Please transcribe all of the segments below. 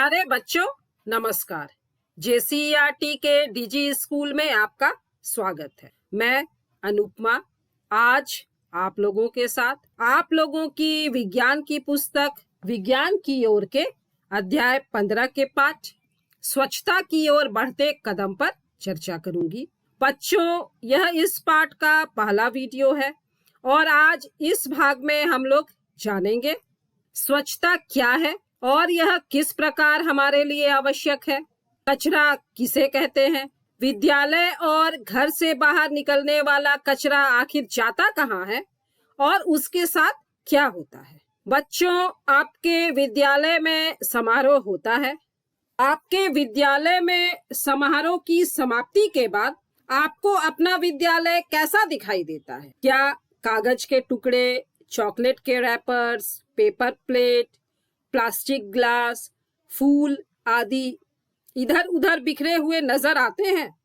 प्यारे बच्चों, नमस्कार। जेसीईआरटी के डीजी स्कूल में आपका स्वागत है। मैं अनुपमा आज आप लोगों के साथ आप लोगों की विज्ञान की पुस्तक विज्ञान की ओर के अध्याय 15 के पाठ स्वच्छता की ओर बढ़ते कदम पर चर्चा करूंगी। बच्चों, यह इस पाठ का पहला वीडियो है और आज इस भाग में हम लोग जानेंगे स्वच्छता क्या है और यह किस प्रकार हमारे लिए आवश्यक है। कचरा किसे कहते हैं? विद्यालय और घर से बाहर निकलने वाला कचरा आखिर जाता कहाँ है और उसके साथ क्या होता है? बच्चों, आपके विद्यालय में समारोह होता है। आपके विद्यालय में समारोह की समाप्ति के बाद आपको अपना विद्यालय कैसा दिखाई देता है? क्या कागज के टुकड़े, चॉकलेट के wrappers, paper plate, plastic glass, फूल आदि इधर उधर बिखरे हुए नजर आते हैं?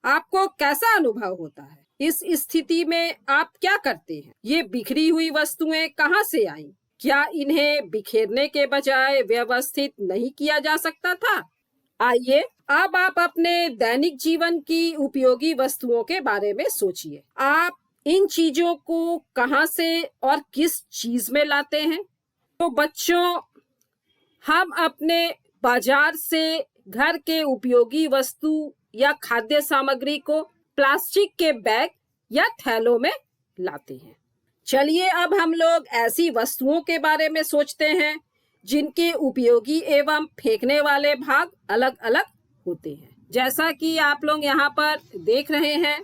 आपको कैसा अनुभव होता है? इस स्थिति में आप क्या करते हैं? ये बिखरी हुई वस्तुएं कहाँ से आईं? क्या इन्हें बिखेरने के बजाय व्यवस्थित नहीं किया जा सकता था? आइए अब आप अपने दैनिक जीवन की उपयोगी वस्तुओं के बारे में सोचिए। आप इन चीजों को कहाँ से और किस चीज में लाते हैं? तो बच्चों, हम अपने बाजार से घर के उपयोगी वस्तु या खाद्य सामग्री को प्लास्टिक के बैग या थैलों में लाते हैं। चलिए अब हम लोग ऐसी वस्तुओं के बारे में सोचते हैं जिनके उपयोगी एवं फेंकने वाले भाग अलग अलग होते हैं। जैसा कि आप लोग यहाँ पर देख रहे हैं,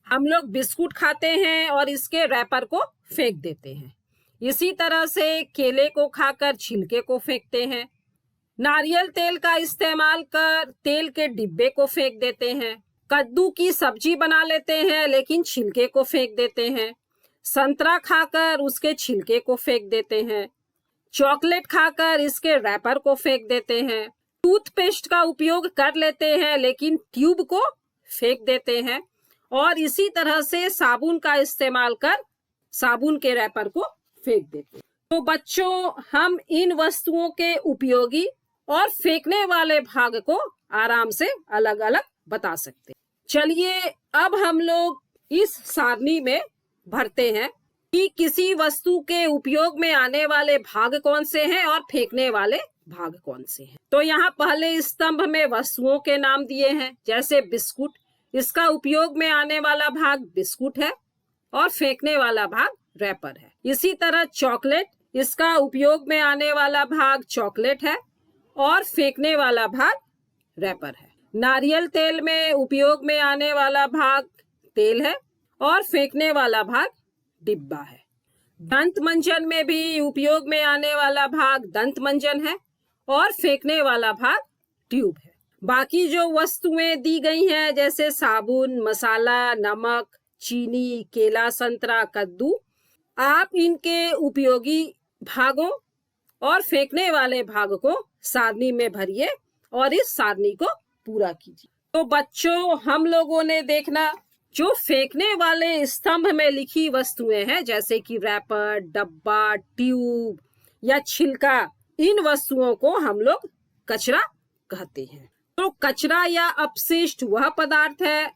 हम लोग बिस्कुट खाते हैं और इसके रैपर को फेंक देते हैं। इसी तरह से केले को खाकर छिलके को फेंकते हैं। नारियल तेल का इस्तेमाल कर तेल के डिब्बे को फेंक देते हैं। कद्दू की सब्जी बना लेते हैं लेकिन छिलके को फेंक देते हैं। संतरा खाकर उसके छिलके को फेंक देते हैं। चॉकलेट खाकर इसके रैपर को फेंक देते हैं। टूथपेस्ट का उपयोग कर लेते हैं लेकिन ट्यूब को फेंक देते हैं। और इसी तरह से साबुन का इस्तेमाल कर साबुन के रैपर को फेंक देते हैं। तो बच्चों, हम इन वस्तुओं के उपयोगी और फेंकने वाले भाग को आराम से अलग अलग बता सकते हैं। चलिए अब हम लोग इस सारणी में भरते हैं कि किसी वस्तु के उपयोग में आने वाले भाग कौन से हैं और फेंकने वाले भाग कौन से हैं। तो यहाँ पहले स्तंभ में वस्तुओं के नाम दिए हैं, जैसे बिस्कुट। इसका उपयोग में आने वाला भाग बिस्कुट है और फेंकने वाला भाग रैपर है। इसी तरह चॉकलेट, इसका उपयोग में आने वाला भाग चॉकलेट है और फेंकने वाला भाग रैपर है। नारियल तेल में उपयोग में आने वाला भाग तेल है और फेंकने वाला भाग डिब्बा है। दंत मंजन में भी उपयोग में आने वाला भाग दंत मंजन है और फेंकने वाला भाग ट्यूब है। बाकी जो वस्तुएं दी गई हैं, जैसे साबुन, मसाला, नमक, चीनी, केला, संतरा, कद्दू, आप इनके उपयोगी भागों और फेंकने वाले भाग को सारणी में भरिए और इस सारणी को पूरा कीजिए। तो बच्चों, हम लोगों ने देखना जो फेंकने वाले स्तंभ में लिखी वस्तुएं हैं, जैसे कि रैपर, डब्बा, ट्यूब या छिलका, इन वस्तुओं को हम लोग कचरा कहते हैं। तो कचरा या अपशिष्ट वह पदार्थ है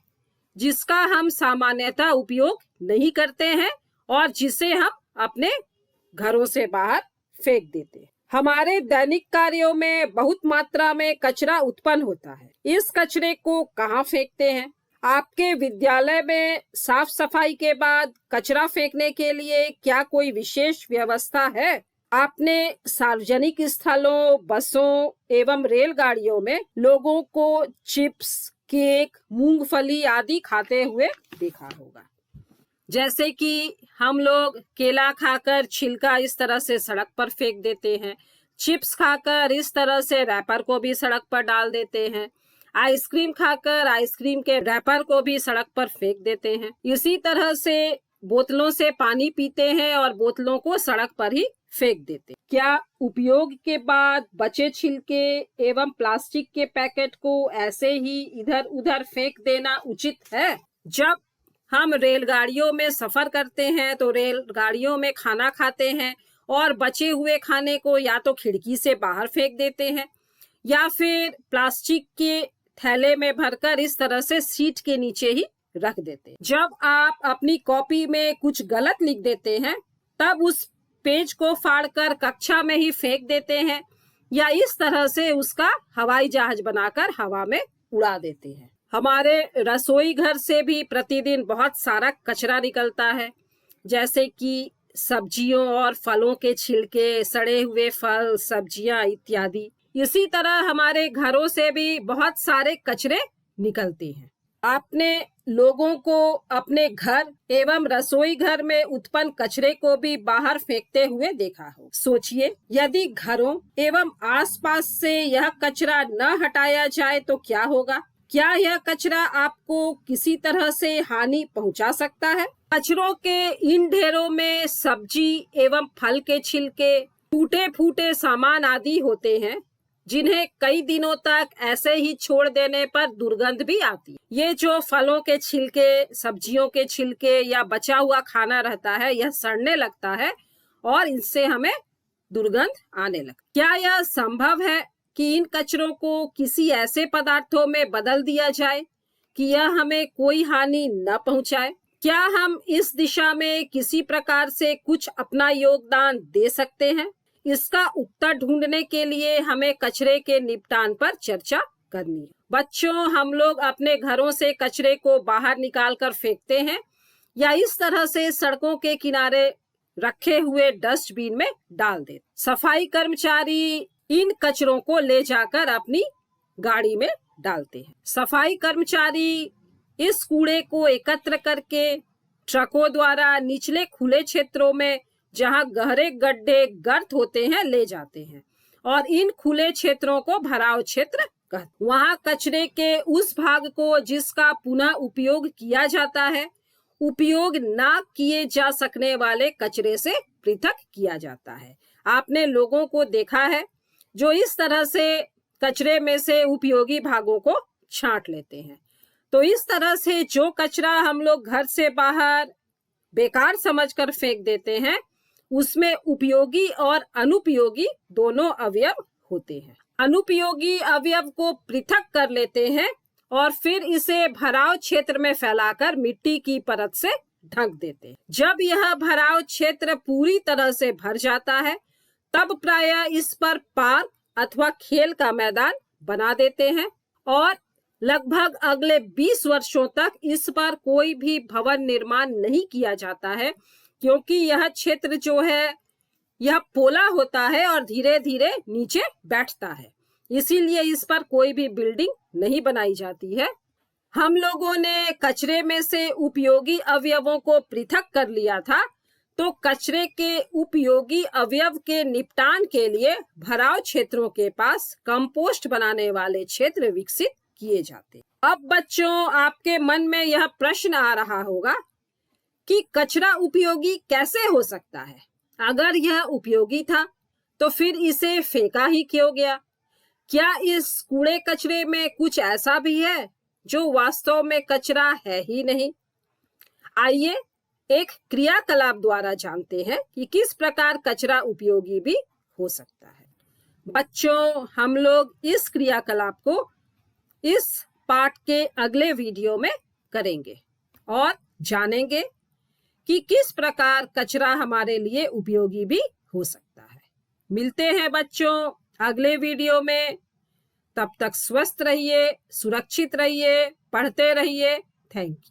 जिसका हम सामान्यतः उपयोग नहीं करते हैं और जिसे हम अपने घरों से बाहर फेंक देते हैं। हमारे दैनिक कार्यों में बहुत मात्रा में कचरा उत्पन्न होता है। इस कचरे को कहाँ फेंकते हैं? आपके विद्यालय में साफ सफाई के बाद कचरा फेंकने के लिए क्या कोई विशेष व्यवस्था है? आपने सार्वजनिक स्थलों, बसों एवं रेलगाड़ियों में लोगों को चिप्स, केक, मूंगफली आदि खाते हुए देखा होगा। जैसे कि हम लोग केला खाकर छिलका इस तरह से सड़क पर फेंक देते हैं। चिप्स खाकर इस तरह से रैपर को भी सड़क पर डाल देते हैं। आइसक्रीम खाकर आइसक्रीम के रैपर को भी सड़क पर फेंक देते हैं। इसी तरह से बोतलों से पानी पीते हैं और बोतलों को सड़क पर ही फेंक देते हैं। क्या उपयोग के बाद बचे छिलके एवं प्लास्टिक के पैकेट को ऐसे ही इधर उधर फेंक देना उचित है? जब हम रेलगाड़ियों में सफर करते हैं तो रेलगाड़ियों में खाना खाते हैं और बचे हुए खाने को या तो खिड़की से बाहर फेंक देते हैं या फिर प्लास्टिक के थैले में भरकर इस तरह से सीट के नीचे ही रख देते हैं। जब आप अपनी कॉपी में कुछ गलत लिख देते हैं तब उस पेज को फाड़कर कक्षा में ही फेंक देते हैं या इस तरह से उसका हवाई जहाज बनाकर हवा में उड़ा देते हैं। हमारे रसोई घर से भी प्रतिदिन बहुत सारा कचरा निकलता है, जैसे कि सब्जियों और फलों के छिलके, सड़े हुए फल, सब्जियां इत्यादि। इसी तरह हमारे घरों से भी बहुत सारे कचरे निकलते हैं। आपने लोगों को अपने घर एवं रसोई घर में उत्पन्न कचरे को भी बाहर फेंकते हुए देखा हो। सोचिए, यदि घरों एवं आसपास से यह कचरा न हटाया जाए तो क्या होगा? क्या यह कचरा आपको किसी तरह से हानि पहुंचा सकता है? कचरों के इन ढेरों में सब्जी एवं फल के छिलके, टूटे फूटे सामान आदि होते हैं, जिन्हें कई दिनों तक ऐसे ही छोड़ देने पर दुर्गंध भी आती है। ये जो फलों के छिलके, सब्जियों के छिलके या बचा हुआ खाना रहता है, यह सड़ने लगता है और इससे हमें दुर्गंध आने लगती है। क्या यह संभव है कि इन कचरों को किसी ऐसे पदार्थों में बदल दिया जाए कि यह हमें कोई हानि न पहुंचाए? क्या हम इस दिशा में किसी प्रकार से कुछ अपना योगदान दे सकते हैं? इसका उत्तर ढूंढने के लिए हमें कचरे के निपटान पर चर्चा करनी है। बच्चों, हम लोग अपने घरों से कचरे को बाहर निकाल कर फेंकते हैं या इस तरह से सड़कों के किनारे रखे हुए डस्टबिन में डाल देते। सफाई कर्मचारी इन कचरों को ले जाकर अपनी गाड़ी में डालते हैं। सफाई कर्मचारी इस कूड़े को एकत्र करके ट्रकों द्वारा निचले खुले क्षेत्रों में, जहां गहरे गड्ढे गर्त होते हैं, ले जाते हैं और इन खुले क्षेत्रों को भराव क्षेत्र कहते हैं। वहां कचरे के उस भाग को जिसका पुनः उपयोग किया जाता है, उपयोग न किए जा सकने वाले कचरे से पृथक किया जाता है। आपने लोगों को देखा है जो इस तरह से कचरे में से उपयोगी भागों को छांट लेते हैं। तो इस तरह से जो कचरा हम लोग घर से बाहर बेकार समझकर फेंक देते हैं, उसमें उपयोगी और अनुपयोगी दोनों अवयव होते हैं। अनुपयोगी अवयव को पृथक कर लेते हैं और फिर इसे भराव क्षेत्र में फैलाकर मिट्टी की परत से ढक देते हैं। जब यह भराव क्षेत्र पूरी तरह से भर जाता है, तब प्रायः इस पर पार्क अथवा खेल का मैदान बना देते हैं और लगभग अगले 20 वर्षों तक इस पर कोई भी भवन निर्माण नहीं किया जाता है, क्योंकि यह क्षेत्र जो है यह पोला होता है और धीरे धीरे नीचे बैठता है। इसीलिए इस पर कोई भी बिल्डिंग नहीं बनाई जाती है। हम लोगों ने कचरे में से उपयोगी अवयवों को पृथक कर लिया था, तो कचरे के उपयोगी अवयव के निपटान के लिए भराव क्षेत्रों के पास कंपोस्ट बनाने वाले क्षेत्र विकसित किए जाते। अब बच्चों, आपके मन में यह प्रश्न आ रहा होगा कि कचरा उपयोगी कैसे हो सकता है? अगर यह उपयोगी था तो फिर इसे फेंका ही क्यों गया? क्या इस कूड़े कचरे में कुछ ऐसा भी है जो वास्तव में कचरा है ही नहीं? आइए एक क्रियाकलाप द्वारा जानते हैं कि किस प्रकार कचरा उपयोगी भी हो सकता है। बच्चों, हम लोग इस क्रियाकलाप को इस पाठ के अगले वीडियो में करेंगे और जानेंगे कि किस प्रकार कचरा हमारे लिए उपयोगी भी हो सकता है। मिलते हैं बच्चों अगले वीडियो में। तब तक स्वस्थ रहिए, सुरक्षित रहिए, पढ़ते रहिए। Thank you.